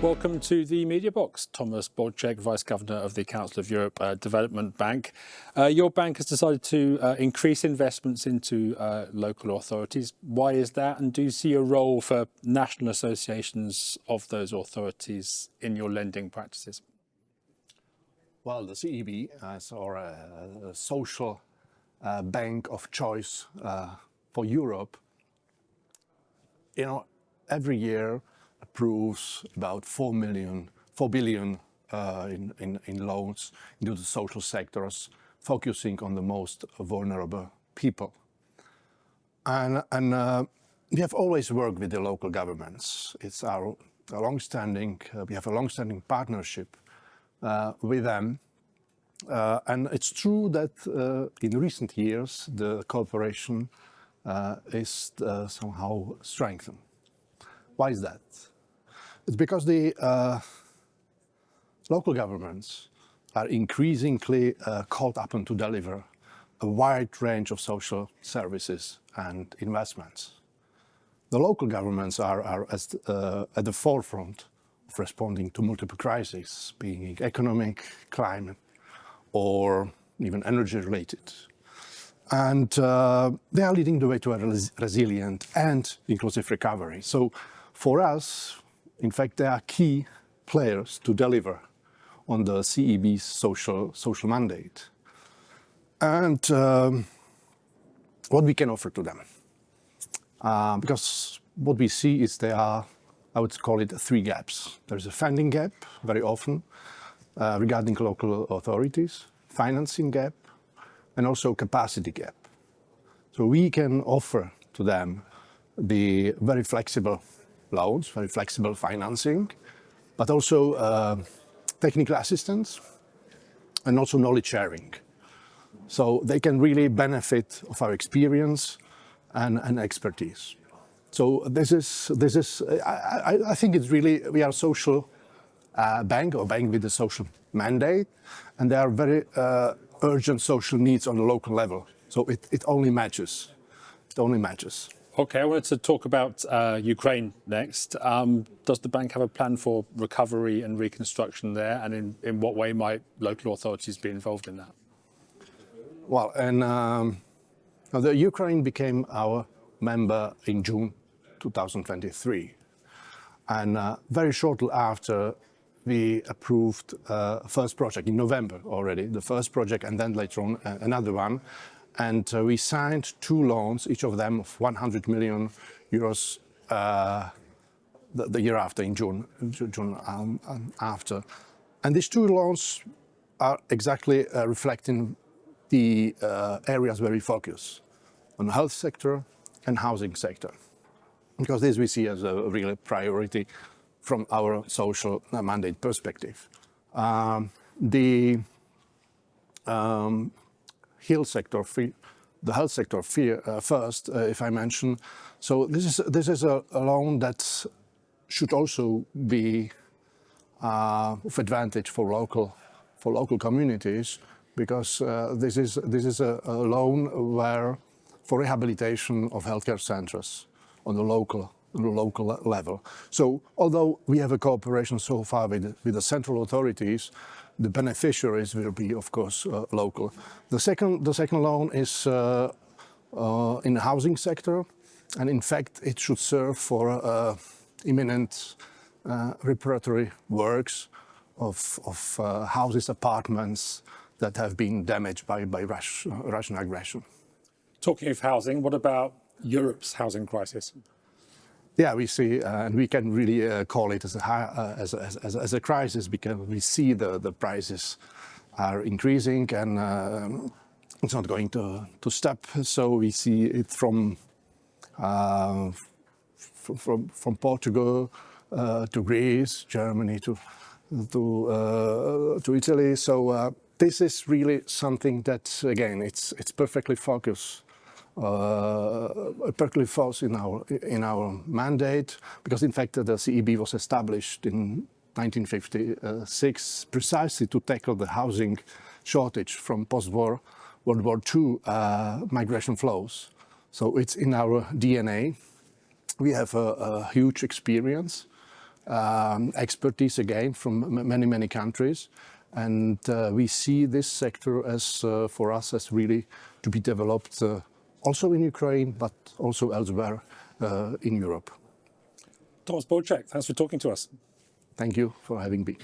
Welcome to the Mediabox. Tomáš Boček, Vice Governor of the Council of Europe Development Bank. Your bank has decided to increase investments into local authorities. Why is that? And do you see a role for national associations of those authorities in your lending practices? Well, the CEB is a social bank of choice for Europe. You know, every year approves about 4 billion in loans into the social sectors, focusing on the most vulnerable people. And we have always worked with the local governments. It's our long-standing, we have a long-standing partnership with them. And it's true that in recent years, the cooperation is somehow strengthened. Why is that? It's because the local governments are increasingly called upon to deliver a wide range of social services and investments. The local governments are at the forefront of responding to multiple crises, being economic, climate, or even energy-related. And they are leading the way to a resilient and inclusive recovery. So for us, in fact, they are key players to deliver on the CEB's social mandate. And what we can offer to them. Because what we see is there are, I would call it 3 gaps. There's a funding gap, very often, regarding local authorities, financing gap, and also capacity gap. So we can offer to them the very flexible loans, very flexible financing, but also technical assistance and also knowledge sharing. So they can really benefit of our experience and expertise. So this is I think it's really, we are a social bank, or bank with a social mandate, and there are very urgent social needs on the local level. So it only matches. It only matches. Okay, I wanted to talk about Ukraine next. Does the bank have a plan for recovery and reconstruction there? And in what way might local authorities be involved in that? Well, and the Ukraine became our member in June 2023. And very shortly after, we approved first project in November already, the first project, and then later on another one. And we signed 2 loans, each of them of 100 million euros the year after, in June after. And these 2 loans are exactly reflecting the areas where we focus, on the health sector and housing sector, because this we see as a real priority from our social mandate perspective. The health sector first, if I mention. So this is a loan that should also be of advantage for local communities, because this is a loan where for rehabilitation of healthcare centers on the local level. So although we have a cooperation so far with the central authorities, the beneficiaries will be, of course, local. The second loan is in the housing sector, and in fact it should serve for imminent reparatory works of houses, apartments that have been damaged by Russian aggression. Talking of housing, what about Europe's housing crisis? Yeah, we see, and we can really call it as a crisis, because we see the prices are increasing, and it's not going to stop. So we see it from Portugal to Greece, Germany to Italy. So this is really something that, again, it's perfectly focused. Perfectly false in our mandate, because in fact the CEB was established in 1956 precisely to tackle the housing shortage from post-war World War II migration flows. So it's in our DNA. We have a huge experience expertise again from many countries. And we see this sector as, for us, as really to be developed also in Ukraine, but also elsewhere in Europe. Tomáš Boček, thanks for talking to us. Thank you for having me.